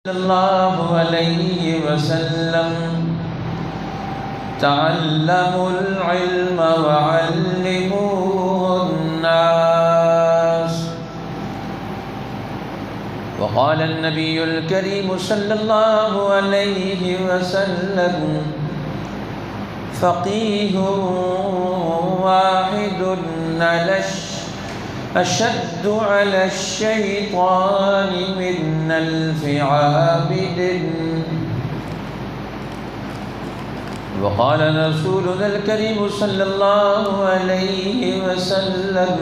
صلی اللہ علیہ وسلم تعلموا العلم وعلموه الناس وقال النبي الكريم صلى الله عليه وسلم فقيه واحد أشد على الشيطان من ألف عابد وقال رسولنا الكريم صلى الله عليه وسلم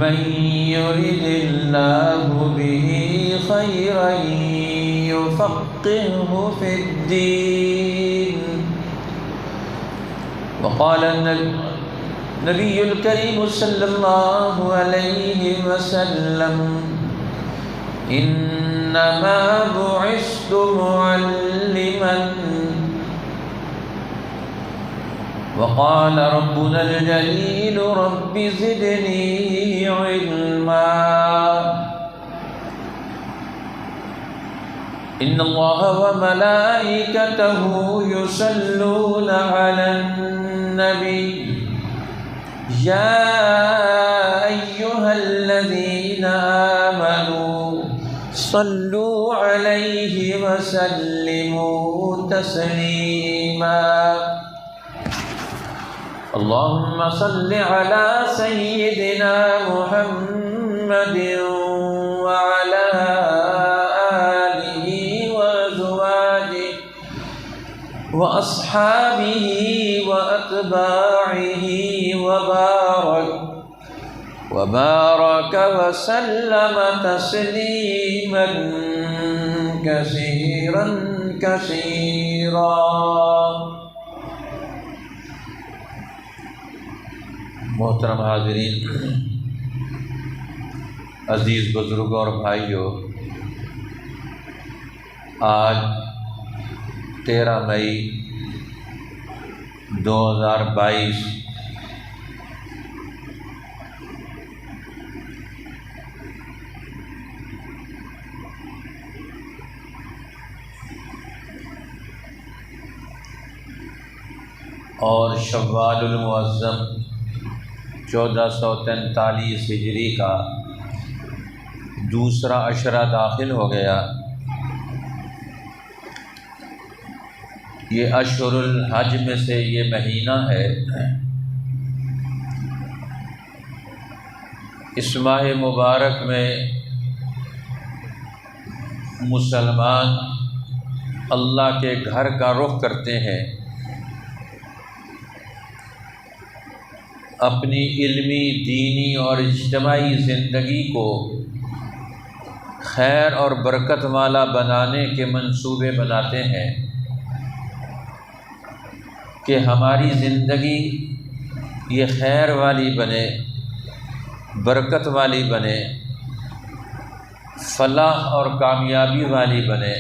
من يرد الله به خيرا يفقهه في الدين وقال النبي الكريم صلى الله عليه وسلم إنما بعثت معلما وقال ربنا الجليل رب زدني علما إن الله وملائكته يصلون على النبي يا أيها الذين آمنوا صلوا عليه وسلموا تسليما اللهم صل على سيدنا محمد وعلى آله وأزواجه وأصحابه وأتباعه وبارك وسلم تسليما كثيرا كثيرا. محترم حاضرین، عزیز بزرگوں اور بھائیوں، آج 13 مئی 2022 اور شوال المعظم 1443 ہجری کا دوسرا عشرہ داخل ہو گیا. یہ اشہر الحج میں سے یہ مہینہ ہے. اس ماہ مبارک میں مسلمان اللہ کے گھر کا رخ کرتے ہیں، اپنی علمی، دینی اور اجتماعی زندگی کو خیر اور برکت والا بنانے کے منصوبے بناتے ہیں کہ ہماری زندگی یہ خیر والی بنے، برکت والی بنے، فلاح اور کامیابی والی بنے.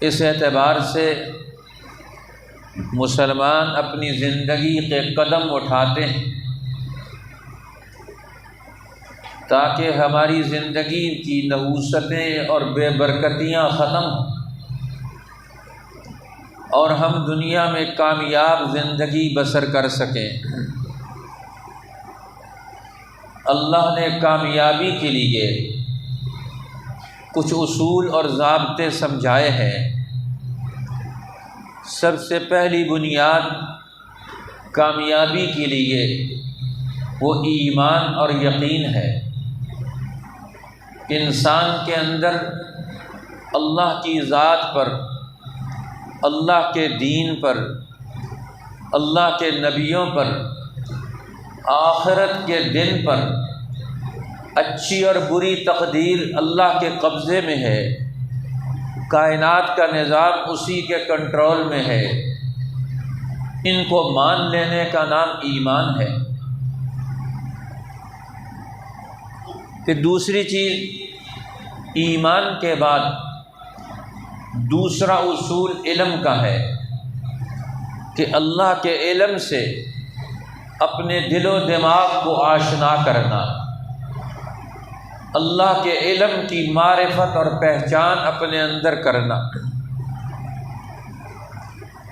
اس اعتبار سے مسلمان اپنی زندگی کے قدم اٹھاتے ہیں تاکہ ہماری زندگی کی نحوستیں اور بے برکتیاں ختم ہوں اور ہم دنیا میں کامیاب زندگی بسر کر سکیں. اللہ نے کامیابی کے لیے کچھ اصول اور ضابطے سمجھائے ہیں. سب سے پہلی بنیاد کامیابی کے لیے وہ ایمان اور یقین ہے. انسان کے اندر اللہ کی ذات پر، اللہ کے دین پر، اللہ کے نبیوں پر، آخرت کے دن پر، اچھی اور بری تقدیر اللہ کے قبضے میں ہے، کائنات کا نظام اسی کے کنٹرول میں ہے. ان کو مان لینے کا نام ایمان ہے. پھر دوسری چیز، ایمان کے بعد دوسرا اصول علم کا ہے کہ اللہ کے علم سے اپنے دل و دماغ کو آشنا کرنا. اللہ کے علم کی معرفت اور پہچان اپنے اندر کرنا،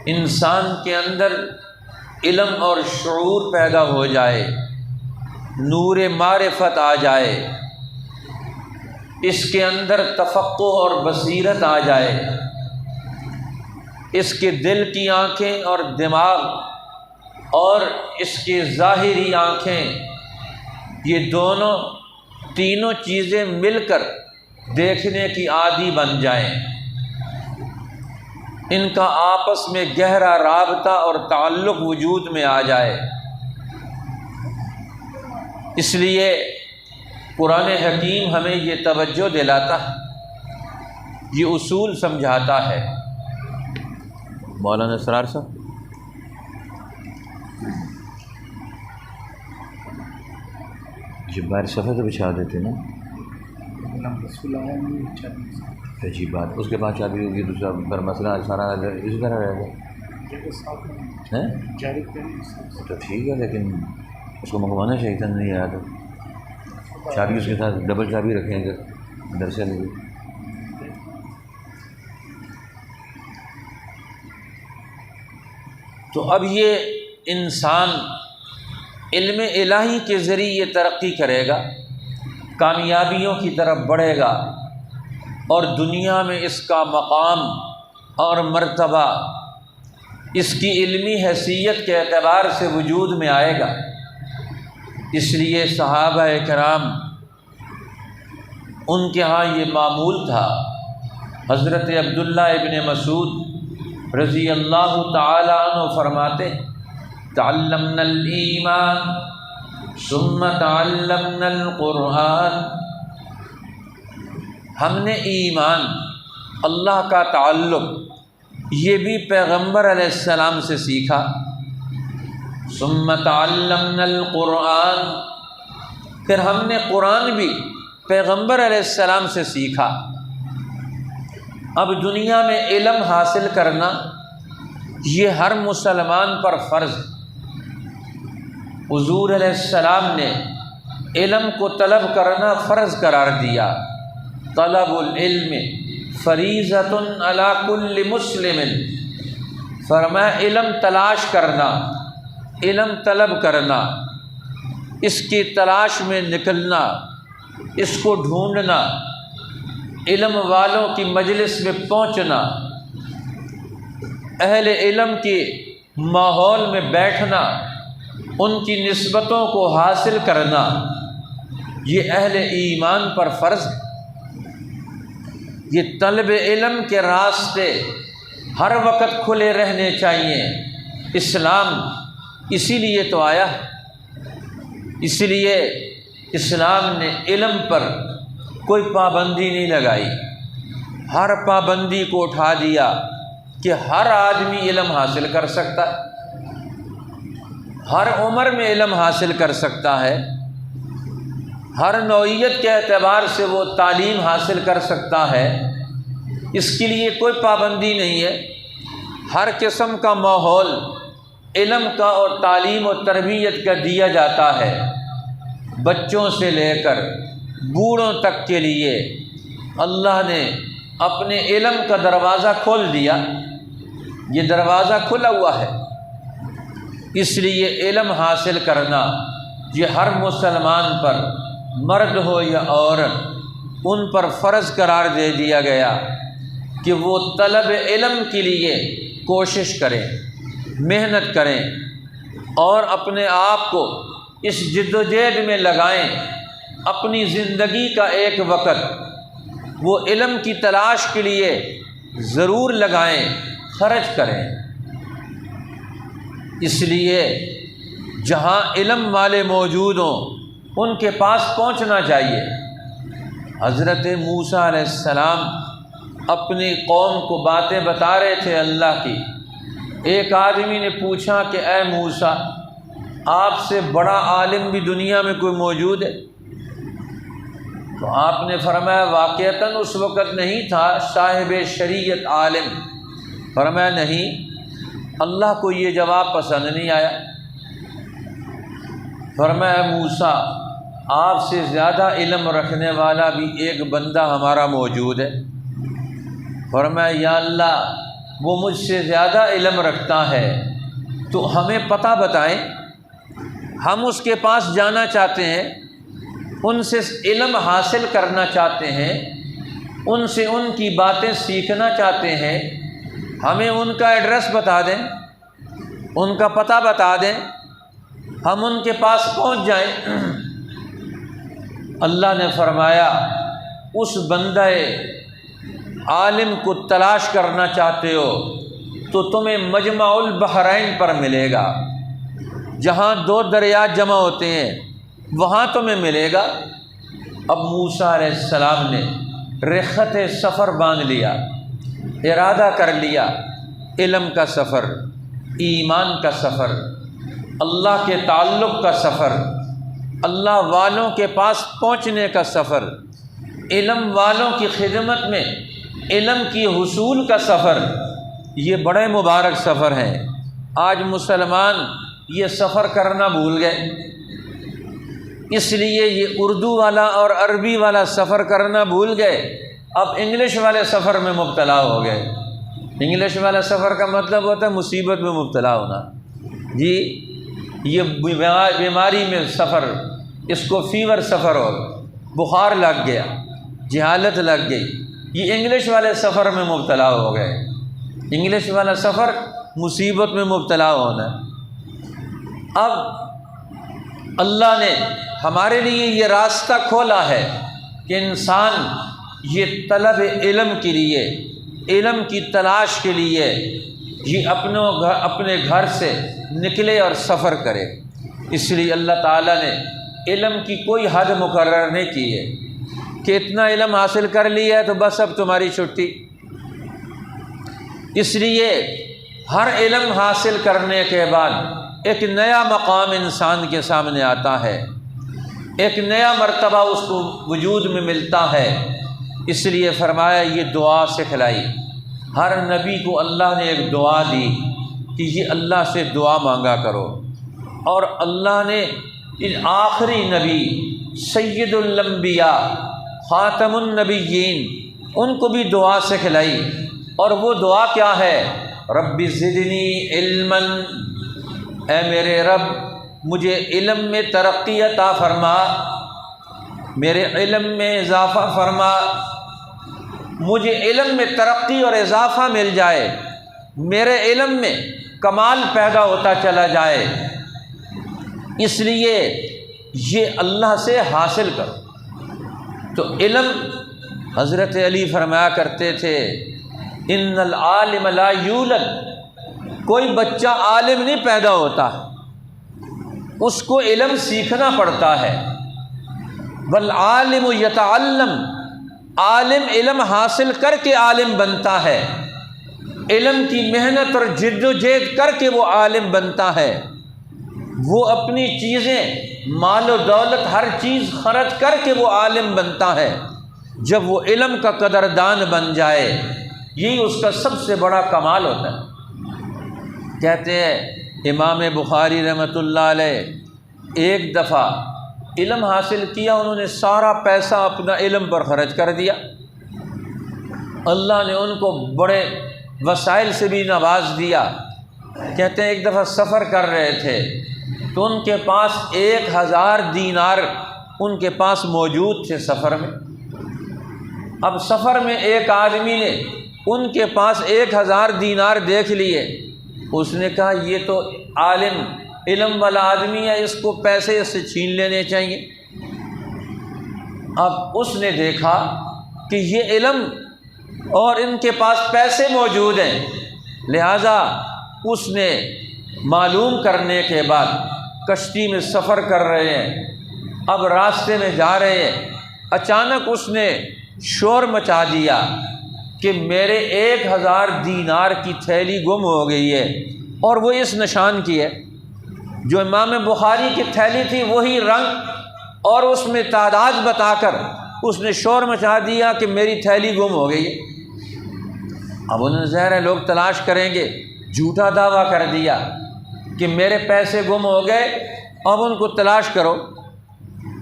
انسان کے اندر علم اور شعور پیدا ہو جائے، نور معرفت آ جائے، اس کے اندر تفقہ اور بصیرت آ جائے، اس کے دل کی آنکھیں اور دماغ اور اس کی ظاہری آنکھیں، یہ تینوں چیزیں مل کر دیکھنے کی عادی بن جائیں، ان کا آپس میں گہرا رابطہ اور تعلق وجود میں آ جائے۔ اس لیے قرآن حکیم ہمیں یہ توجہ دلاتا ہے، یہ اصول سمجھاتا ہے۔ مولانا اسرار صاحب یہ باہر صفحے سے بچھا دیتے نا، عجیب بات، اس کے بعد چابی ہوگی، دوسرا پر مسئلہ سارا اسی طرح رہے گا، تو ٹھیک ہے، لیکن اس کو منگوانا چاہیے تھا، نہیں آیا تو چابی اس کے ساتھ ڈبل چابی رکھیں گے ادھر سے لے۔ تو اب یہ انسان علم الہی کے ذریعے ترقی کرے گا، کامیابیوں کی طرف بڑھے گا، اور دنیا میں اس کا مقام اور مرتبہ اس کی علمی حیثیت کے اعتبار سے وجود میں آئے گا۔ اس لیے صحابہ کرام ان کے ہاں یہ معمول تھا۔ حضرت عبداللہ ابن مسعود رضی اللہ تعالی عنہ فرماتے، تعلمنا الایمان ثم تعلمنا القرآن، ہم نے ایمان، اللہ کا تعلق، یہ بھی پیغمبر علیہ السلام سے سیکھا، ثم تعلمنا القرآن، پھر ہم نے قرآن بھی پیغمبر علیہ السلام سے سیکھا۔ اب دنیا میں علم حاصل کرنا یہ ہر مسلمان پر فرض ہے۔ حضور علیہ السلام نے علم کو طلب کرنا فرض قرار دیا، طلب العلم فریضۃ علی کل مسلم، فرمایا علم تلاش کرنا، علم طلب کرنا، اس کی تلاش میں نکلنا، اس کو ڈھونڈنا، علم والوں کی مجلس میں پہنچنا، اہل علم کے ماحول میں بیٹھنا، ان کی نسبتوں کو حاصل کرنا، یہ اہل ایمان پر فرض ہے۔ یہ طلب علم کے راستے ہر وقت کھلے رہنے چاہیے۔ اسلام اسی لیے تو آیا ہے، اس لیے اسلام نے علم پر کوئی پابندی نہیں لگائی، ہر پابندی کو اٹھا دیا کہ ہر آدمی علم حاصل کر سکتا ہے، ہر عمر میں علم حاصل کر سکتا ہے، ہر نوعیت کے اعتبار سے وہ تعلیم حاصل کر سکتا ہے، اس کے لیے کوئی پابندی نہیں ہے۔ ہر قسم کا ماحول علم کا اور تعلیم و تربیت کا دیا جاتا ہے، بچوں سے لے کر بوڑھوں تک کے لیے اللہ نے اپنے علم کا دروازہ کھول دیا، یہ دروازہ کھلا ہوا ہے۔ اس لیے علم حاصل کرنا یہ ہر مسلمان پر، مرد ہو یا عورت، ان پر فرض قرار دے دیا گیا کہ وہ طلب علم کے لیے کوشش کریں، محنت کریں، اور اپنے آپ کو اس جد و جہد میں لگائیں۔ اپنی زندگی کا ایک وقت وہ علم کی تلاش کے لیے ضرور لگائیں، خرچ کریں۔ اس لیے جہاں علم والے موجود ہوں ان کے پاس پہنچنا چاہیے۔ حضرت موسیٰ علیہ السلام اپنی قوم کو باتیں بتا رہے تھے اللہ کی۔ ایک آدمی نے پوچھا کہ اے موسیٰ، آپ سے بڑا عالم بھی دنیا میں کوئی موجود ہے؟ تو آپ نے فرمایا واقعتاً اس وقت نہیں تھا صاحب شریعت عالم۔ فرمایا نہیں، اللہ کو یہ جواب پسند نہیں آیا۔ فرمایا موسیٰ، آپ سے زیادہ علم رکھنے والا بھی ایک بندہ ہمارا موجود ہے۔ فرمایا یا اللہ وہ مجھ سے زیادہ علم رکھتا ہے تو ہمیں پتہ بتائیں، ہم اس کے پاس جانا چاہتے ہیں، ان سے علم حاصل کرنا چاہتے ہیں، ان سے ان کی باتیں سیکھنا چاہتے ہیں، ہمیں ان کا ایڈریس بتا دیں، ان کا پتہ بتا دیں، ہم ان کے پاس پہنچ جائیں۔ اللہ نے فرمایا اس بندہ عالم کو تلاش کرنا چاہتے ہو تو تمہیں مجمع البحرین پر ملے گا، جہاں دو دریا جمع ہوتے ہیں وہاں تمہیں ملے گا۔ اب موسیٰ علیہ السلام نے رخت سفر باندھ لیا، ارادہ کر لیا، علم کا سفر، ایمان کا سفر، اللہ کے تعلق کا سفر، اللہ والوں کے پاس پہنچنے کا سفر، علم والوں کی خدمت میں علم کی حصول کا سفر۔ یہ بڑے مبارک سفر ہیں۔ آج مسلمان یہ سفر کرنا بھول گئے، اس لیے یہ اردو والا اور عربی والا سفر کرنا بھول گئے، اب انگلش والے سفر میں مبتلا ہو گئے۔ انگلش والا سفر کا مطلب ہوتا ہے مصیبت میں مبتلا ہونا، جی یہ بیماری میں سفر، اس کو فیور سفر ہو، بخار لگ گیا، جہالت لگ گئی، یہ انگلش والے سفر میں مبتلا ہو گئے۔ انگلش والا سفر مصیبت میں مبتلا ہونا۔ اب اللہ نے ہمارے لیے یہ راستہ کھولا ہے کہ انسان یہ طلب علم کے لیے، علم کی تلاش کے لیے یہ اپنے گھر سے نکلے اور سفر کرے۔ اس لیے اللہ تعالیٰ نے علم کی کوئی حد مقرر نہیں کی ہے کہ اتنا علم حاصل کر لیا ہے تو بس اب تمہاری چھٹی۔ اس لیے ہر علم حاصل کرنے کے بعد ایک نیا مقام انسان کے سامنے آتا ہے، ایک نیا مرتبہ اس کو وجود میں ملتا ہے۔ اس لیے فرمایا یہ دعا سکھلائی، ہر نبی کو اللہ نے ایک دعا دی کہ یہ اللہ سے دعا مانگا کرو، اور اللہ نے ان آخری نبی سید الانبیاء خاتم النبیین ان کو بھی دعا سکھلائی، اور وہ دعا کیا ہے؟ رب زدنی علما، اے میرے رب مجھے علم میں ترقی عطا فرما، میرے علم میں اضافہ فرما، مجھے علم میں ترقی اور اضافہ مل جائے، میرے علم میں کمال پیدا ہوتا چلا جائے۔ اس لیے یہ اللہ سے حاصل کرو۔ تو علم، حضرت علی فرمایا کرتے تھے ان العالم لا یولد، کوئی بچہ عالم نہیں پیدا ہوتا، اس کو علم سیکھنا پڑتا ہے۔ والعالم یتعلم، عالم علم حاصل کر کے عالم بنتا ہے، علم کی محنت اور جد و جہد کر کے وہ عالم بنتا ہے۔ وہ اپنی چیزیں، مال و دولت، ہر چیز خرچ کر کے وہ عالم بنتا ہے۔ جب وہ علم کا قدردان بن جائے، یہی اس کا سب سے بڑا کمال ہوتا ہے۔ کہتے ہیں امام بخاری رحمۃ اللہ علیہ ایک دفعہ علم حاصل کیا، انہوں نے سارا پیسہ اپنا علم پر خرچ کر دیا۔ اللہ نے ان کو بڑے وسائل سے بھی نواز دیا۔ کہتے ہیں ایک دفعہ سفر کر رہے تھے تو ان کے پاس 1000 دینار ان کے پاس موجود تھے سفر میں۔ اب سفر میں ایک آدمی نے ان کے پاس 1000 دینار دیکھ لیے، اس نے کہا یہ تو عالم علم والا آدمی ہے، اس کو پیسے اس سے چھین لینے چاہیے۔ اب اس نے دیکھا کہ یہ علم اور ان کے پاس پیسے موجود ہیں، لہذا اس نے معلوم کرنے کے بعد کشتی میں سفر کر رہے ہیں، اب راستے میں جا رہے ہیں، اچانک اس نے شور مچا دیا کہ میرے 1000 دینار کی تھیلی گم ہو گئی ہے، اور وہ اس نشان کی ہے جو امام بخاری کی تھیلی تھی، وہی رنگ اور اس میں تعداد بتا کر اس نے شور مچا دیا کہ میری تھیلی گم ہو گئی ہے۔ اب انہوں نے ظاہر ہے لوگ تلاش کریں گے، جھوٹا دعویٰ کر دیا کہ میرے پیسے گم ہو گئے، اب ان کو تلاش کرو۔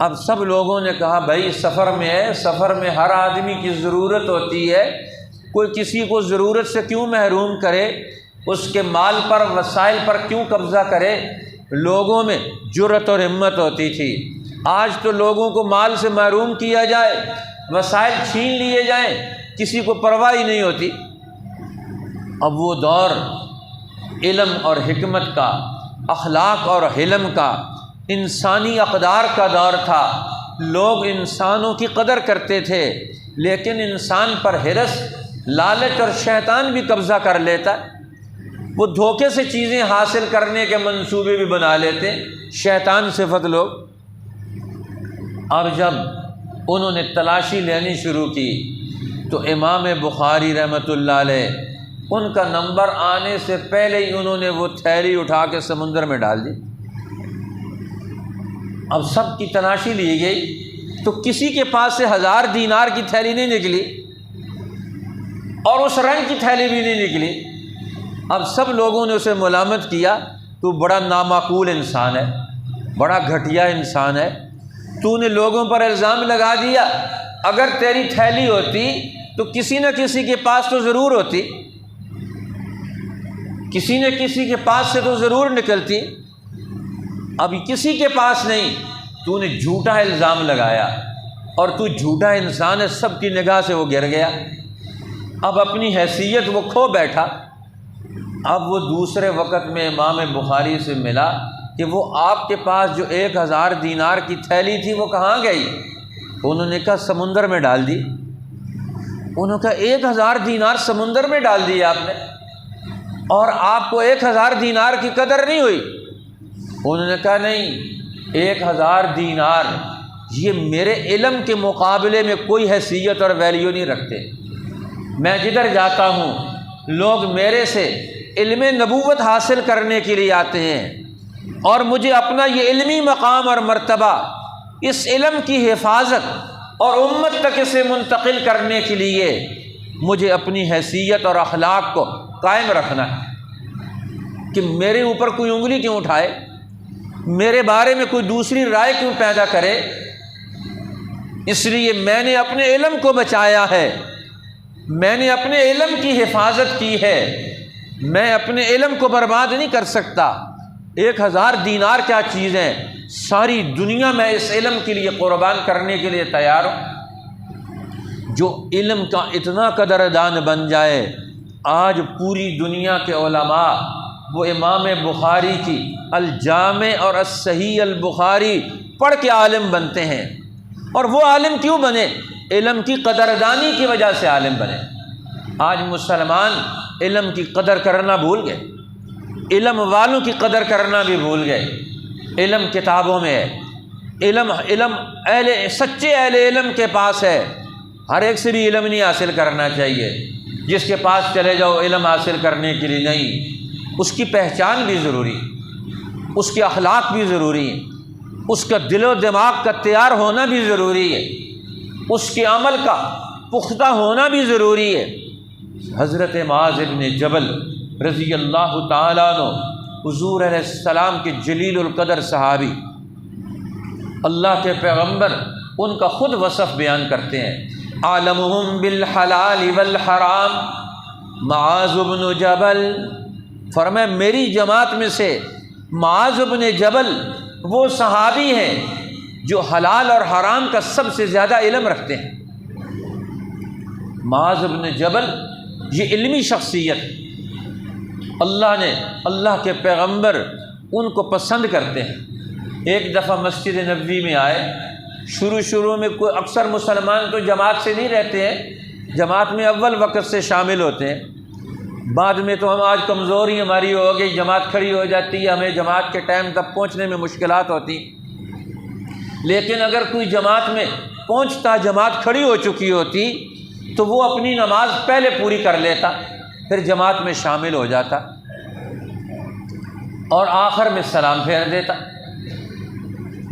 اب سب لوگوں نے کہا بھائی سفر میں ہے، سفر میں ہر آدمی کی ضرورت ہوتی ہے، کوئی کسی کو ضرورت سے کیوں محروم کرے، اس کے مال پر وسائل پر کیوں قبضہ کرے۔ لوگوں میں جرأت اور ہمت ہوتی تھی۔ آج تو لوگوں کو مال سے محروم کیا جائے، وسائل چھین لیے جائیں، کسی کو پرواہ ہی نہیں ہوتی۔ اب وہ دور علم اور حکمت کا، اخلاق اور حلم کا، انسانی اقدار کا دور تھا۔ لوگ انسانوں کی قدر کرتے تھے، لیکن انسان پر حرص، لالچ اور شیطان بھی قبضہ کر لیتا ہے۔ وہ دھوکے سے چیزیں حاصل کرنے کے منصوبے بھی بنا لیتے، شیطان صفت لوگ۔ اب جب انہوں نے تلاشی لینی شروع کی تو امام بخاری رحمۃ اللہ علیہ، ان کا نمبر آنے سے پہلے ہی انہوں نے وہ تھیلی اٹھا کے سمندر میں ڈال دی۔ اب سب کی تلاشی لی گئی تو کسی کے پاس سے 1000 دینار کی تھیلی نہیں نکلی، اور اس رنگ کی تھیلی بھی نہیں نکلی۔ اب سب لوگوں نے اسے ملامت کیا، تو بڑا نامعقول انسان ہے، بڑا گھٹیا انسان ہے، تو نے لوگوں پر الزام لگا دیا۔ اگر تیری تھیلی ہوتی تو کسی نہ کسی کے پاس تو ضرور ہوتی، کسی نہ کسی کے پاس سے تو ضرور نکلتی۔ اب کسی کے پاس نہیں، تو نے جھوٹا الزام لگایا، اور تو جھوٹا انسان ہے، سب کی نگاہ سے وہ گر گیا۔ اب اپنی حیثیت وہ کھو بیٹھا۔ اب وہ دوسرے وقت میں امام بخاری سے ملا کہ وہ آپ کے پاس جو 1000 دینار کی تھیلی تھی وہ کہاں گئی؟ انہوں نے کہا سمندر میں ڈال دی۔ انہوں نے کہا 1000 دینار سمندر میں ڈال دی آپ نے، اور آپ کو 1000 دینار کی قدر نہیں ہوئی؟ انہوں نے کہا نہیں، 1000 دینار یہ میرے علم کے مقابلے میں کوئی حیثیت اور ویلیو نہیں رکھتے۔ میں جدھر جاتا ہوں لوگ میرے سے علم نبوت حاصل کرنے کے لیے آتے ہیں، اور مجھے اپنا یہ علمی مقام اور مرتبہ، اس علم کی حفاظت اور امت تک اسے منتقل کرنے کے لیے مجھے اپنی حیثیت اور اخلاق کو قائم رکھنا ہے کہ میرے اوپر کوئی انگلی کیوں اٹھائے، میرے بارے میں کوئی دوسری رائے کیوں پیدا کرے۔ اس لیے میں نے اپنے علم کو بچایا ہے، میں نے اپنے علم کی حفاظت کی ہے، میں اپنے علم کو برباد نہیں کر سکتا۔ 1000 دینار کیا چیز ہے، ساری دنیا میں اس علم کے لیے قربان کرنے کے لیے تیار ہوں۔ جو علم کا اتنا قدردان بن جائے، آج پوری دنیا کے علماء وہ امام بخاری کی الجامع اور الصحیح البخاری پڑھ کے عالم بنتے ہیں۔ اور وہ عالم کیوں بنے؟ علم کی قدردانی کی وجہ سے عالم بنے۔ آج مسلمان علم کی قدر کرنا بھول گئے، علم والوں کی قدر کرنا بھی بھول گئے۔ علم کتابوں میں ہے، علم سچے اہل علم کے پاس ہے۔ ہر ایک سے بھی علم نہیں حاصل کرنا چاہیے، جس کے پاس چلے جاؤ علم حاصل کرنے کے لیے نہیں۔ اس کی پہچان بھی ضروری، اس کے اخلاق بھی ضروری ہے، اس کا دل و دماغ کا تیار ہونا بھی ضروری ہے، اس کے عمل کا پختہ ہونا بھی ضروری ہے۔ حضرت معاذ بن جبل رضی اللہ تعالیٰ عنہ حضور علیہ السلام کے جلیل القدر صحابی، اللہ کے پیغمبر ان کا خود وصف بیان کرتے ہیں، عالمہم بالحلال والحرام معاذ بن جبل۔ فرمایا میری جماعت میں سے معاذ بن جبل وہ صحابی ہیں جو حلال اور حرام کا سب سے زیادہ علم رکھتے ہیں۔ معاذ بن جبل یہ علمی شخصیت، اللہ کے پیغمبر ان کو پسند کرتے ہیں۔ ایک دفعہ مسجد نبوی میں آئے، شروع میں کوئی اکثر مسلمان تو جماعت سے نہیں رہتے ہیں، جماعت میں اول وقت سے شامل ہوتے ہیں، بعد میں تو ہم آج کمزوری ہماری ہو گئی، جماعت کھڑی ہو جاتی ہے، ہمیں جماعت کے ٹائم تک پہنچنے میں مشکلات ہوتی۔ لیکن اگر کوئی جماعت میں پہنچتا، جماعت کھڑی ہو چکی ہوتی تو وہ اپنی نماز پہلے پوری کر لیتا، پھر جماعت میں شامل ہو جاتا اور آخر میں سلام پھیر دیتا۔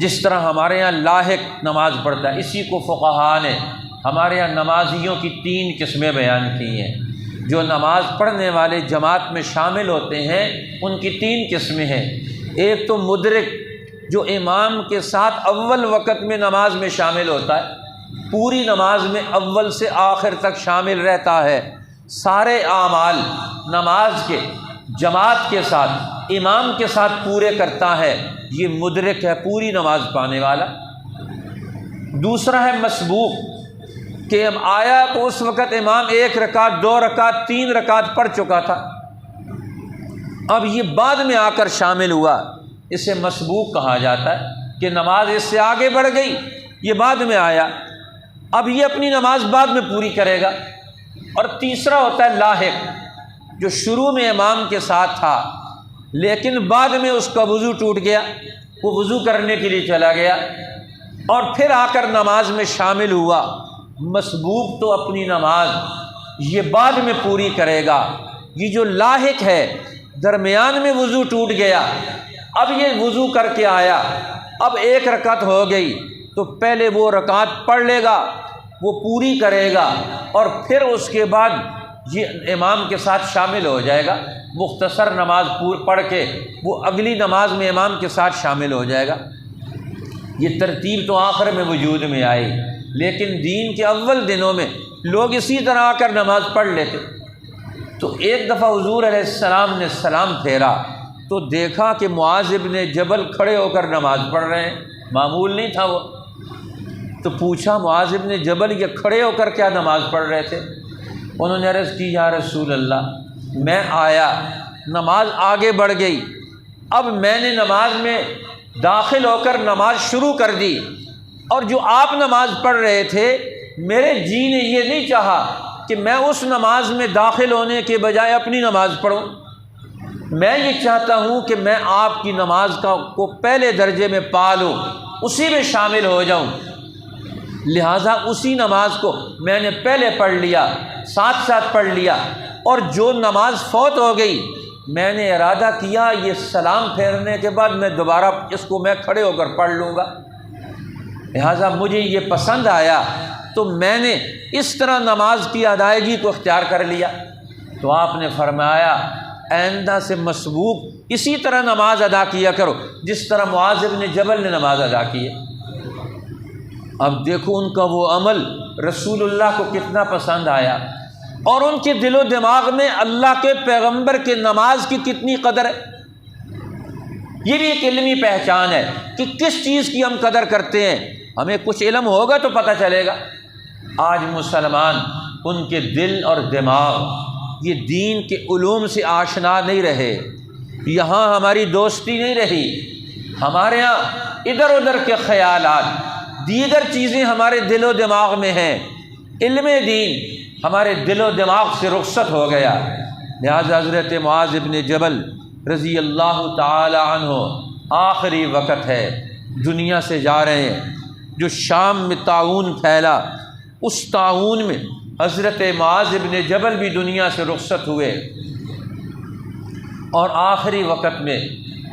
جس طرح ہمارے یہاں لاحق نماز پڑھتا ہے، اسی کو فقہاء نے ہمارے یہاں نمازیوں کی 3 قسمیں بیان کی ہیں۔ جو نماز پڑھنے والے جماعت میں شامل ہوتے ہیں ان کی 3 قسمیں ہیں۔ ایک تو مدرک جو امام کے ساتھ اول وقت میں نماز میں شامل ہوتا ہے، پوری نماز میں اول سے آخر تک شامل رہتا ہے، سارے اعمال نماز کے جماعت کے ساتھ امام کے ساتھ پورے کرتا ہے، یہ مدرک ہے، پوری نماز پانے والا۔ دوسرا ہے مسبوق، کہ آیا تو اس وقت امام 1 رکعت 2 رکعت 3 رکعت پڑھ چکا تھا، اب یہ بعد میں آ کر شامل ہوا، اسے مسبوق کہا جاتا ہے کہ نماز اس سے آگے بڑھ گئی، یہ بعد میں آیا، اب یہ اپنی نماز بعد میں پوری کرے گا۔ اور تیسرا ہوتا ہے لاحق، جو شروع میں امام کے ساتھ تھا لیکن بعد میں اس کا وضو ٹوٹ گیا، وہ وضو کرنے کے لیے چلا گیا اور پھر آ کر نماز میں شامل ہوا۔ مسبوق تو اپنی نماز یہ بعد میں پوری کرے گا، یہ جو لاحق ہے درمیان میں وضو ٹوٹ گیا، اب یہ وضو کر کے آیا، اب 1 رکعت ہو گئی تو پہلے وہ رکعت پڑھ لے گا، وہ پوری کرے گا اور پھر اس کے بعد یہ امام کے ساتھ شامل ہو جائے گا، مختصر نماز پڑھ کے وہ اگلی نماز میں امام کے ساتھ شامل ہو جائے گا۔ یہ ترتیب تو آخر میں وجود میں آئی، لیکن دین کے اول دنوں میں لوگ اسی طرح آ کر نماز پڑھ لیتے۔ تو ایک دفعہ حضور علیہ السلام نے سلام پھیرا تو دیکھا کہ معاذ بن جبل کھڑے ہو کر نماز پڑھ رہے ہیں، معمول نہیں تھا وہ، تو پوچھا معاذ بن جبل یہ کھڑے ہو کر کیا نماز پڑھ رہے تھے؟ انہوں نے عرض کی یا رسول اللہ، میں آیا، نماز آگے بڑھ گئی، اب میں نے نماز میں داخل ہو کر نماز شروع کر دی، اور جو آپ نماز پڑھ رہے تھے میرے جی نے یہ نہیں چاہا کہ میں اس نماز میں داخل ہونے کے بجائے اپنی نماز پڑھوں، میں یہ چاہتا ہوں کہ میں آپ کی نماز کو پہلے درجے میں پا لوں، اسی میں شامل ہو جاؤں، لہٰذا اسی نماز کو میں نے پہلے پڑھ لیا، ساتھ ساتھ پڑھ لیا، اور جو نماز فوت ہو گئی میں نے ارادہ کیا یہ سلام پھیرنے کے بعد میں دوبارہ اس کو میں کھڑے ہو کر پڑھ لوں گا، لہٰذا مجھے یہ پسند آیا تو میں نے اس طرح نماز کی ادائیگی کو اختیار کر لیا۔ تو آپ نے فرمایا آئندہ سے مسبوق اسی طرح نماز ادا کیا کرو جس طرح معاذ بن جبل نے نماز ادا کی ہے۔ اب دیکھو ان کا وہ عمل رسول اللہ کو کتنا پسند آیا، اور ان کے دل و دماغ میں اللہ کے پیغمبر کے نماز کی کتنی قدر ہے۔ یہ بھی ایک علمی پہچان ہے کہ کس چیز کی ہم قدر کرتے ہیں، ہمیں کچھ علم ہوگا تو پتہ چلے گا۔ آج مسلمان ان کے دل اور دماغ یہ دین کے علوم سے آشنا نہیں رہے، یہاں ہماری دوستی نہیں رہی، ہمارے ہاں ادھر ادھر کے خیالات، دیگر چیزیں ہمارے دل و دماغ میں ہیں، علم دین ہمارے دل و دماغ سے رخصت ہو گیا۔ لہذا حضرت معاذ بن جبل رضی اللہ تعالی عنہ آخری وقت ہے، دنیا سے جا رہے ہیں۔ جو شام میں طاعون پھیلا اس طاعون میں حضرت معاذ بن جبل بھی دنیا سے رخصت ہوئے، اور آخری وقت میں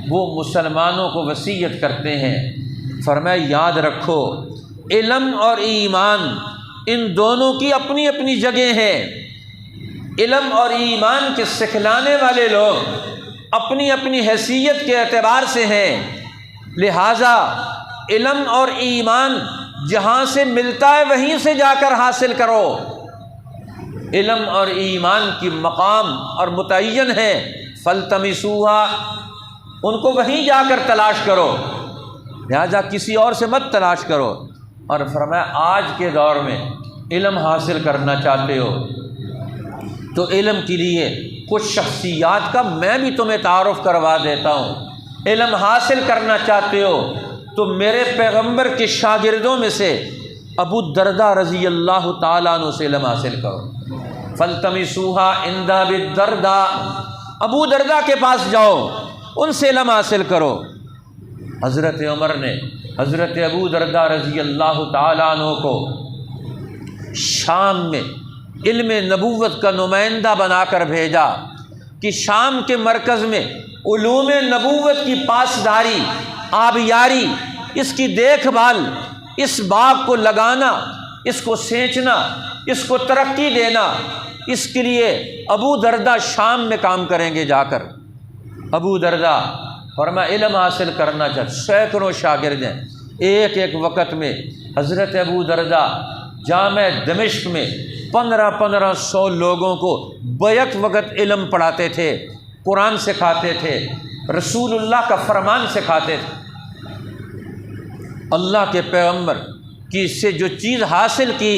وہ مسلمانوں کو وصیت کرتے ہیں، فرمایا یاد رکھو علم اور ایمان ان دونوں کی اپنی اپنی جگہ ہے، علم اور ایمان کے سکھلانے والے لوگ اپنی اپنی حیثیت کے اعتبار سے ہیں، لہٰذا علم اور ایمان جہاں سے ملتا ہے وہیں سے جا کر حاصل کرو، علم اور ایمان کی مقام اور متعین ہے، فَالْتَمِسُوهَا ان کو وہیں جا کر تلاش کرو، لہذا کسی اور سے مت تلاش کرو۔ اور فرمایا آج کے دور میں علم حاصل کرنا چاہتے ہو تو علم کے لیے کچھ شخصیات کا میں بھی تمہیں تعارف کروا دیتا ہوں، علم حاصل کرنا چاہتے ہو تو میرے پیغمبر کے شاگردوں میں سے ابو الدرداء رضی اللہ تعالیٰ عنہ سے علم حاصل کرو، فَالْتَمِسُوهَا عِنْدَ أَبِي الدَّرْدَاء ابو درداء کے پاس جاؤ، ان سے علم حاصل کرو۔ حضرت عمر نے حضرت ابو درداء رضی اللہ تعالیٰ عنہ کو شام میں علم نبوت کا نمائندہ بنا کر بھیجا کہ شام کے مرکز میں علوم نبوت کی پاسداری، آبیاری، اس کی دیکھ بھال، اس باغ کو لگانا، اس کو سینچنا، اس کو ترقی دینا، اس کے لیے ابو درداء شام میں کام کریں گے جا کر۔ ابو درداء فرمایا علم حاصل کرنا چاہتے، سینکڑوں شاگرد ہیں، ایک ایک وقت میں حضرت ابو درداء جامع دمشق میں 1500 لوگوں کو بیک وقت علم پڑھاتے تھے، قرآن سکھاتے تھے، رسول اللہ کا فرمان سکھاتے تھے۔ اللہ کے پیغمبر کی سے جو چیز حاصل کی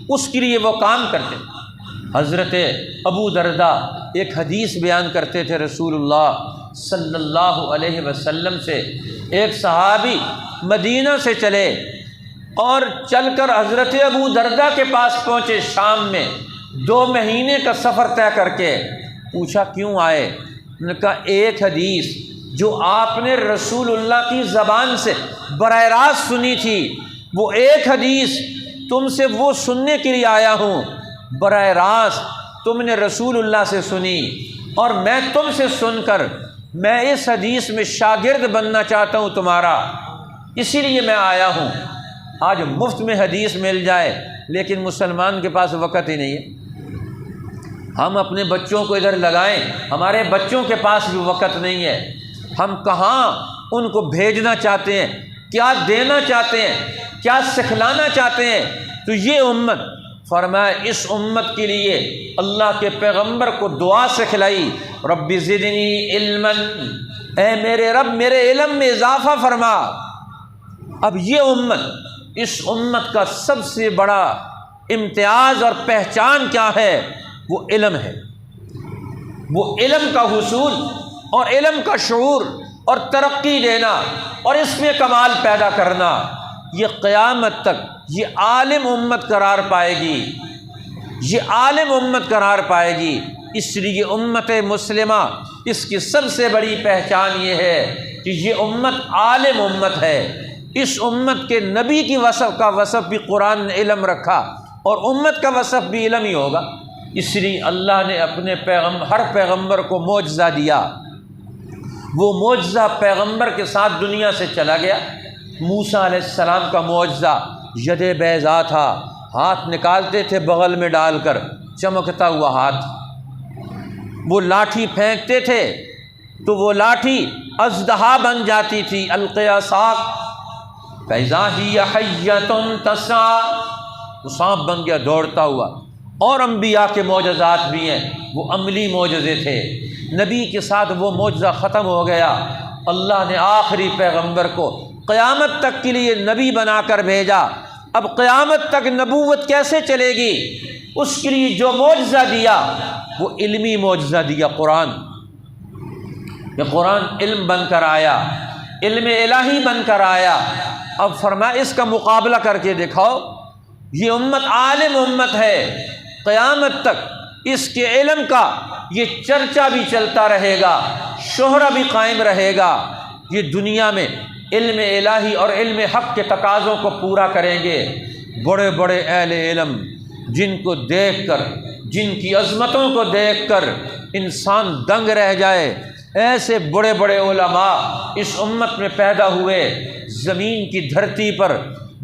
اس کے لیے وہ کام کرتے۔ حضرت ابو درداء ایک حدیث بیان کرتے تھے رسول اللہ صلی اللہ علیہ وسلم سے، ایک صحابی مدینہ سے چلے اور چل کر حضرت ابو درداء کے پاس پہنچے شام میں، 2 مہینے کا سفر طے کر کے۔ پوچھا کیوں آئے؟ انہوں نے کہا ایک حدیث جو آپ نے رسول اللہ کی زبان سے براہ راست سنی تھی، وہ ایک حدیث تم سے وہ سننے کے لیے آیا ہوں، براہ راست تم نے رسول اللہ سے سنی اور میں تم سے سن کر میں اس حدیث میں شاگرد بننا چاہتا ہوں تمہارا، اسی لیے میں آیا ہوں۔ آج مفت میں حدیث مل جائے لیکن مسلمان کے پاس وقت ہی نہیں ہے۔ ہم اپنے بچوں کو ادھر لگائیں، ہمارے بچوں کے پاس بھی وقت نہیں ہے۔ ہم کہاں ان کو بھیجنا چاہتے ہیں، کیا دینا چاہتے ہیں، کیا سکھلانا چاہتے ہیں۔ تو یہ امت، فرمایا اس امت کے لیے اللہ کے پیغمبر کو دعا سکھلائی، رب زدنی علما، اے میرے رب میرے علم میں اضافہ فرما۔ اب یہ امت، اس امت کا سب سے بڑا امتیاز اور پہچان کیا ہے؟ وہ علم ہے، وہ علم کا حصول اور علم کا شعور اور ترقی دینا اور اس میں کمال پیدا کرنا۔ یہ قیامت تک یہ عالم امت قرار پائے گی، یہ عالم امت قرار پائے گی۔ اس لیے امت مسلمہ اس کی سب سے بڑی پہچان یہ ہے کہ یہ امت عالم امت ہے۔ اس امت کے نبی کی وصف بھی قرآن نے علم رکھا اور امت کا وصف بھی علم ہی ہوگا۔ اس لیے اللہ نے اپنے ہر پیغمبر کو معجزہ دیا، وہ معجزہ پیغمبر کے ساتھ دنیا سے چلا گیا۔ موسیٰ علیہ السلام کا معجزہ ید بیضا تھا، ہاتھ نکالتے تھے بغل میں ڈال کر، چمکتا ہوا ہاتھ۔ وہ لاٹھی پھینکتے تھے تو وہ لاٹھی اژدہا بن جاتی تھی، القیا ساق فاذا ہی حیۃ تسعی، وہ سانپ بن گیا دوڑتا ہوا۔ اور انبیاء کے معجزات بھی ہیں، وہ عملی معجزے تھے۔ نبی کے ساتھ وہ معجزہ ختم ہو گیا، اللہ نے آخری پیغمبر کو قیامت تک کے لیے نبی بنا کر بھیجا۔ اب قیامت تک نبوت کیسے چلے گی؟ اس کے لیے جو معجزہ دیا وہ علمی معجزہ دیا، قرآن۔ یہ قرآن علم بن کر آیا، علم الہی بن کر آیا۔ اب فرمایا اس کا مقابلہ کر کے دکھاؤ۔ یہ امت عالم امت ہے، قیامت تک اس کے علم کا یہ چرچا بھی چلتا رہے گا، شہرہ بھی قائم رہے گا۔ یہ دنیا میں علم الہی اور علم حق کے تقاضوں کو پورا کریں گے۔ بڑے بڑے اہل علم جن کو دیکھ کر، جن کی عظمتوں کو دیکھ کر انسان دنگ رہ جائے، ایسے بڑے بڑے علماء اس امت میں پیدا ہوئے زمین کی دھرتی پر،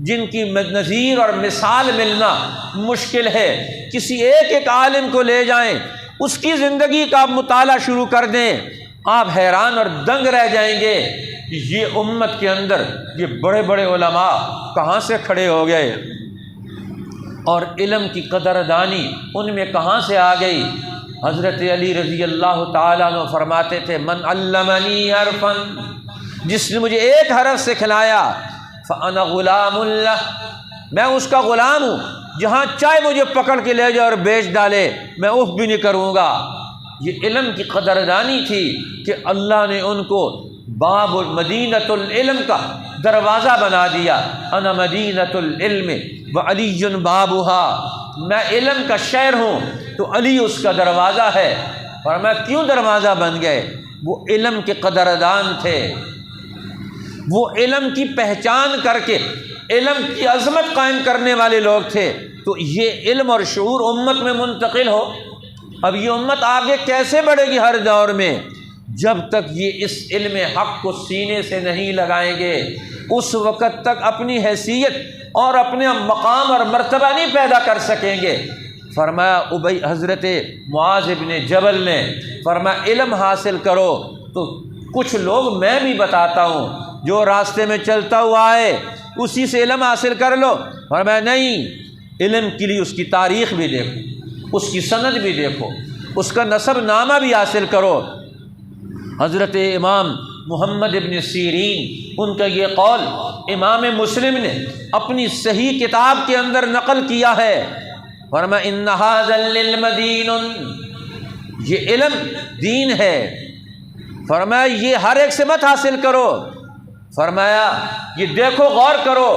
جن کی نظیر اور مثال ملنا مشکل ہے۔ کسی ایک عالم کو لے جائیں، اس کی زندگی کا آپ مطالعہ شروع کر دیں، آپ حیران اور دنگ رہ جائیں گے یہ امت کے اندر یہ بڑے بڑے علماء کہاں سے کھڑے ہو گئے اور علم کی قدردانی ان میں کہاں سے آ گئی۔ حضرت علی رضی اللہ تعالیٰ عنہ فرماتے تھے، من علمنی حرفا، جس نے مجھے ایک حرف سکھلایا، فانا غلام اللہ، میں اس کا غلام ہوں، جہاں چاہے مجھے پکڑ کے لے جائے اور بیچ ڈالے میں اف بھی نہیں کروں گا۔ یہ علم کی قدردانی تھی کہ اللہ نے ان کو باب مدینۃ العلم کا دروازہ بنا دیا۔ انا مدینۃ العلم وعلی بابها، میں علم کا شہر ہوں تو علی اس کا دروازہ ہے۔ اور میں کیوں دروازہ بن گئے؟ وہ علم کے قدردان تھے، وہ علم کی پہچان کر کے علم کی عظمت قائم کرنے والے لوگ تھے۔ تو یہ علم اور شعور امت میں منتقل ہو۔ اب یہ امت آگے کیسے بڑھے گی ہر دور میں؟ جب تک یہ اس علم حق کو سینے سے نہیں لگائیں گے، اس وقت تک اپنی حیثیت اور اپنے مقام اور مرتبہ نہیں پیدا کر سکیں گے۔ فرمایا حضرت معاذ ابن جبل نے فرمایا علم حاصل کرو تو کچھ لوگ میں بھی بتاتا ہوں جو راستے میں چلتا ہوا ہے اسی سے علم حاصل کر لو، اور میں نہیں، علم کے لیے اس کی تاریخ بھی دیکھو، اس کی سند بھی دیکھو، اس کا نسب نامہ بھی حاصل کرو۔ حضرت امام محمد ابن سیرین، ان کا یہ قول امام مسلم نے اپنی صحیح کتاب کے اندر نقل کیا ہے، فرمایا ان ھذا العلم دین، یہ علم دین ہے، فرمایا یہ ہر ایک سے مت حاصل کرو، فرمایا یہ دیکھو غور کرو،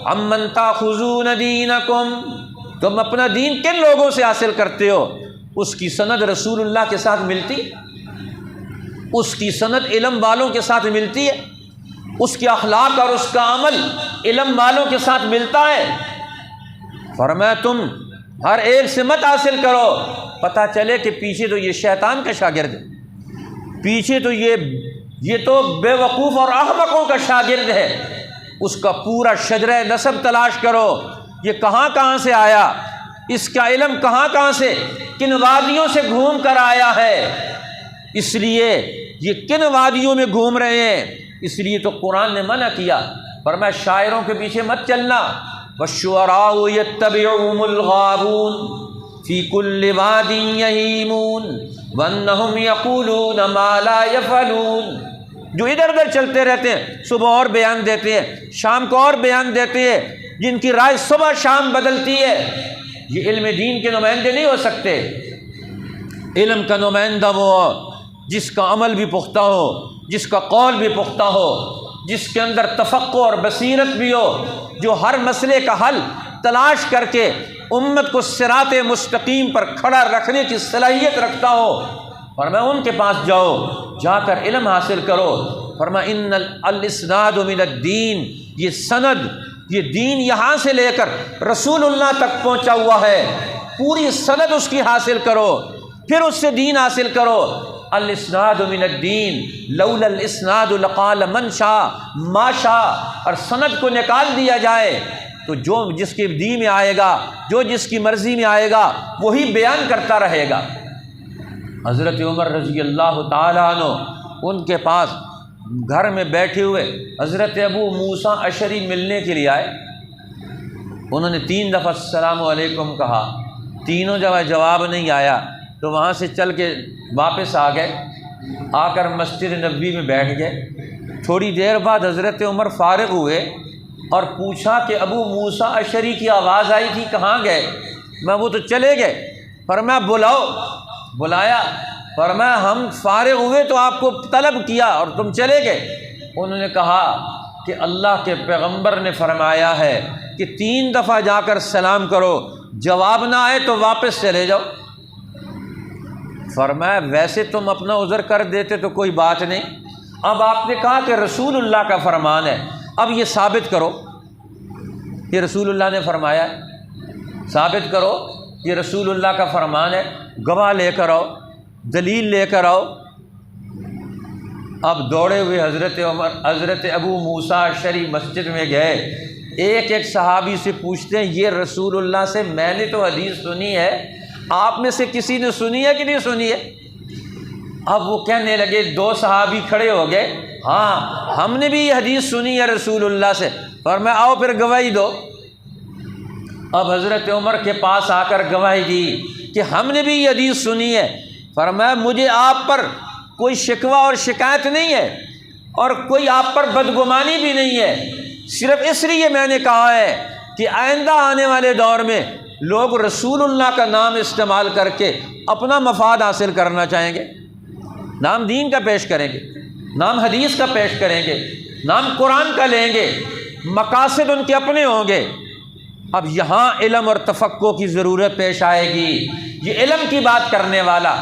امن تاخذون دینکم، تم اپنا دین کن لوگوں سے حاصل کرتے ہو؟ اس کی سند رسول اللہ کے ساتھ ملتی، اس کی سند علم والوں کے ساتھ ملتی ہے، اس کے اخلاق اور اس کا عمل علم والوں کے ساتھ ملتا ہے۔ فرمایا تم ہر ایک سے مت حاصل کرو، پتہ چلے کہ پیچھے تو یہ شیطان کا شاگرد ہے، پیچھے تو یہ تو بے وقوف اور احمقوں کا شاگرد ہے، اس کا پورا شجرہ نسب تلاش کرو، یہ کہاں کہاں سے آیا، اس کا علم کہاں کہاں سے کن وادیوں سے گھوم کر آیا ہے، اس لیے یہ کن وادیوں میں گھوم رہے ہیں، اس لیے تو قرآن نے منع کیا، فرمایا شاعروں کے پیچھے مت چلنا، والشعراء یتبعہم الغاوون فی کل واد یہیمون وانہم یقولون ما لا یفعلون، جو ادھر ادھر چلتے رہتے ہیں، صبح اور بیان دیتے ہیں، شام کو اور بیان دیتے ہیں، جن کی رائے صبح شام بدلتی ہے، یہ علم دین کے نمائندے نہیں ہو سکتے۔ علم کا نمائندہ وہ جس کا عمل بھی پختہ ہو، جس کا قول بھی پختہ ہو، جس کے اندر تفقہ اور بصیرت بھی ہو، جو ہر مسئلے کا حل تلاش کر کے امت کو صراط مستقیم پر کھڑا رکھنے کی صلاحیت رکھتا ہو، فرمایا ان کے پاس جاؤ، جا کر علم حاصل کرو۔ فرمایا ان الاسناد من الدین، یہ سند، یہ دین یہاں سے لے کر رسول اللہ تک پہنچا ہوا ہے، پوری سند اس کی حاصل کرو، پھر اس سے دین حاصل کرو۔ الاسناد من الدین لولا الاسناد لقال من شاء ما شاء، اور سند کو نکال دیا جائے تو جو جس کے دین میں آئے گا، جو جس کی مرضی میں آئے گا وہی بیان کرتا رہے گا۔ حضرت عمر رضی اللہ تعالیٰ عنہ، ان کے پاس گھر میں بیٹھے ہوئے حضرت ابو موسیٰ اشعری ملنے کے لیے آئے، انہوں نے 3 دفعہ السلام علیکم کہا، تینوں دفعہ جواب نہیں آیا، تو وہاں سے چل کے واپس آ گئے، آ کر مسجد نبوی میں بیٹھ گئے۔ تھوڑی دیر بعد حضرت عمر فارغ ہوئے اور پوچھا کہ ابو موسیٰ اشعری کی آواز آئی تھی، کہاں گئے؟ میں وہ تو چلے گئے۔ فرمایا بلاؤ، بلایا، فرمایا ہم فارغ ہوئے تو آپ کو طلب کیا اور تم چلے گئے۔ انہوں نے کہا کہ اللہ کے پیغمبر نے فرمایا ہے کہ 3 دفعہ جا کر سلام کرو، جواب نہ آئے تو واپس چلے جاؤ۔ فرمایا ویسے تم اپنا عذر کر دیتے تو کوئی بات نہیں، اب آپ نے کہا کہ رسول اللہ کا فرمان ہے، اب یہ ثابت کرو یہ رسول اللہ نے فرمایا ہے، ثابت کرو یہ رسول اللہ کا فرمان ہے، گواہ لے کر آؤ، دلیل لے کر آؤ۔ اب دوڑے ہوئے حضرت ابو موسیٰ اشعری مسجد میں گئے، ایک ایک صحابی سے پوچھتے ہیں یہ رسول اللہ سے میں نے تو حدیث سنی ہے، آپ میں سے کسی نے سنی ہے کہ نہیں سنی ہے؟ اب وہ کہنے لگے، 2 صحابی کھڑے ہو گئے، ہاں ہم نے بھی یہ حدیث سنی ہے رسول اللہ سے، فرمایا آؤ پھر گواہی دو۔ اب حضرت عمر کے پاس آ کر گواہی دی کہ ہم نے بھی یہ حدیث سنی ہے۔ فرمایا مجھے آپ پر کوئی شکوہ اور شکایت نہیں ہے اور کوئی آپ پر بدگمانی بھی نہیں ہے، صرف اس لیے میں نے کہا ہے کہ آئندہ آنے والے دور میں لوگ رسول اللہ کا نام استعمال کر کے اپنا مفاد حاصل کرنا چاہیں گے، نام دین کا پیش کریں گے، نام حدیث کا پیش کریں گے، نام قرآن کا لیں گے، مقاصد ان کے اپنے ہوں گے۔ اب یہاں علم اور تفقہ کی ضرورت پیش آئے گی۔ یہ علم کی بات کرنے والا،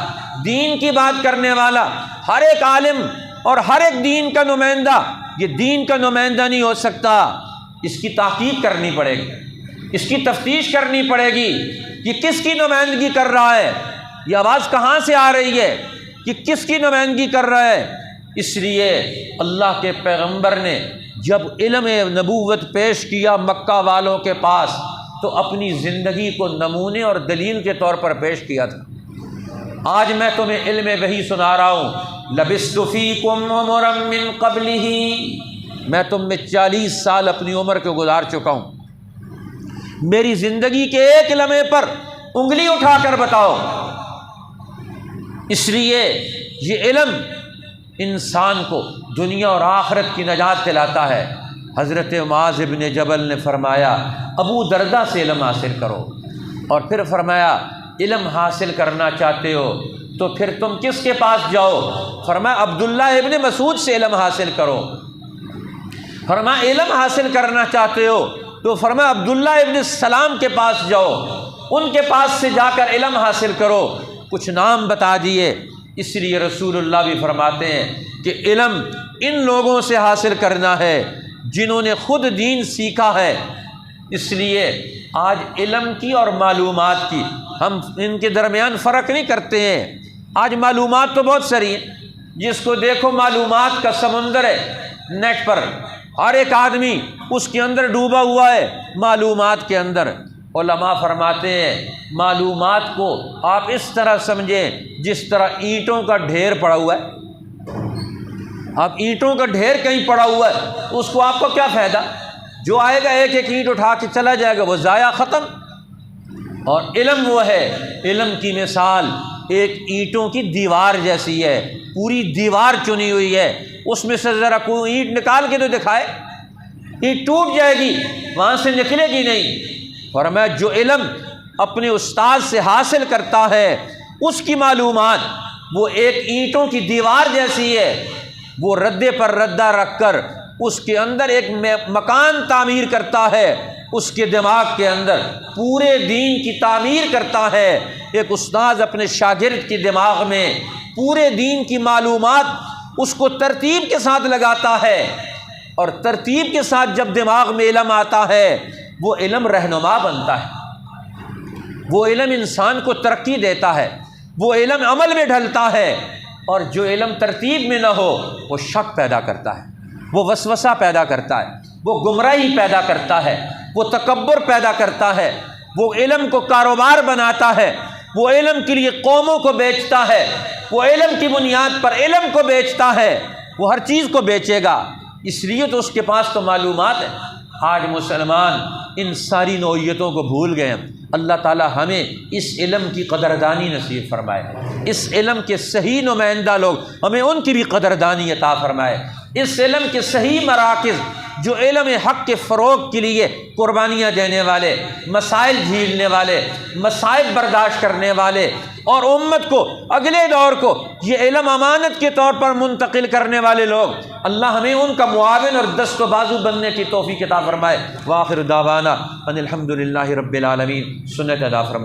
دین کی بات کرنے والا، ہر ایک عالم اور ہر ایک دین کا نمائندہ یہ دین کا نمائندہ نہیں ہو سکتا، اس کی تحقیق کرنی پڑے گی، اس کی تفتیش کرنی پڑے گی، یہ کس کی نمائندگی کر رہا ہے، یہ آواز کہاں سے آ رہی ہے، یہ کس کی نمائندگی کر رہا ہے۔ اس لیے اللہ کے پیغمبر نے جب علم نبوت پیش کیا مکہ والوں کے پاس تو اپنی زندگی کو نمونے اور دلیل کے طور پر پیش کیا تھا۔ آج میں تمہیں علم وحی سنا رہا ہوں، لبثت فیکم عمرا من قبلہ، میں تم میں 40 سال اپنی عمر کے گزار چکا ہوں، میری زندگی کے ایک لمحے پر انگلی اٹھا کر بتاؤ۔ اس لیے یہ علم انسان کو دنیا اور آخرت کی نجات دلاتا ہے۔ حضرت معاذ بن جبل نے فرمایا ابو درداء سے علم حاصل کرو، اور پھر فرمایا علم حاصل کرنا چاہتے ہو تو پھر تم کس کے پاس جاؤ؟ فرمایا عبداللہ ابن مسعود سے علم حاصل کرو۔ فرمایا علم حاصل کرنا چاہتے ہو تو فرمایا عبداللہ ابن السلام کے پاس جاؤ، ان کے پاس سے جا کر علم حاصل کرو۔ کچھ نام بتا دیے، اس لیے رسول اللہ بھی فرماتے ہیں کہ علم ان لوگوں سے حاصل کرنا ہے جنہوں نے خود دین سیکھا ہے۔ اس لیے آج علم کی اور معلومات کی ہم ان کے درمیان فرق نہیں کرتے ہیں۔ آج معلومات تو بہت ساری ہیں، جس کو دیکھو معلومات کا سمندر ہے نیٹ پر، ہر ایک آدمی اس کے اندر ڈوبا ہوا ہے معلومات کے اندر۔ علماء فرماتے ہیں معلومات کو آپ اس طرح سمجھیں جس طرح اینٹوں کا ڈھیر پڑا ہوا ہے۔ اب اینٹوں کا ڈھیر کہیں پڑا ہوا ہے اس کو آپ کو کیا فائدہ؟ جو آئے گا ایک ایک اینٹ اٹھا کے چلا جائے گا، وہ ضائع، ختم۔ اور علم وہ ہے، علم کی مثال ایک اینٹوں کی دیوار جیسی ہے، پوری دیوار چنی ہوئی ہے، اس میں سے ذرا کوئی اینٹ نکال کے تو دکھائے، اینٹ ٹوٹ جائے گی، وہاں سے نکلے گی نہیں۔ فرمایا جو علم اپنے استاد سے حاصل کرتا ہے اس کی معلومات وہ ایک اینٹوں کی دیوار جیسی ہے، وہ ردے پر ردہ رکھ کر اس کے اندر ایک مکان تعمیر کرتا ہے، اس کے دماغ کے اندر پورے دین کی تعمیر کرتا ہے۔ ایک استاد اپنے شاگرد کے دماغ میں پورے دین کی معلومات اس کو ترتیب کے ساتھ لگاتا ہے، اور ترتیب کے ساتھ جب دماغ میں علم آتا ہے وہ علم رہنما بنتا ہے، وہ علم انسان کو ترقی دیتا ہے، وہ علم عمل میں ڈھلتا ہے۔ اور جو علم ترتیب میں نہ ہو وہ شک پیدا کرتا ہے، وہ وسوسہ پیدا کرتا ہے، وہ گمراہی پیدا کرتا ہے، وہ تکبر پیدا کرتا ہے، وہ علم کو کاروبار بناتا ہے، وہ علم کے لیے قوموں کو بیچتا ہے، وہ علم کی بنیاد پر علم کو بیچتا ہے، وہ ہر چیز کو بیچے گا، اس لیے تو اس کے پاس تو معلومات ہے۔ آج مسلمان ان ساری نوعیتوں کو بھول گئے ہیں۔ اللہ تعالی ہمیں اس علم کی قدردانی نصیب فرمائے، اس علم کے صحیح نمائندہ لوگ ہمیں ان کی بھی قدردانی عطا فرمائے، اس علم کے صحیح مراکز جو علم حق کے فروغ کے لیے قربانیاں دینے والے، مسائل جھیلنے والے، مصائب برداشت کرنے والے، اور امت کو اگلے دور کو یہ علم امانت کے طور پر منتقل کرنے والے لوگ، اللہ ہمیں ان کا معاون اور دست و بازو بننے کی توفیق عطا فرمائے۔ وآخر دعوانا ان الحمد للہ رب العالمین۔ سنت ادا فرمائے۔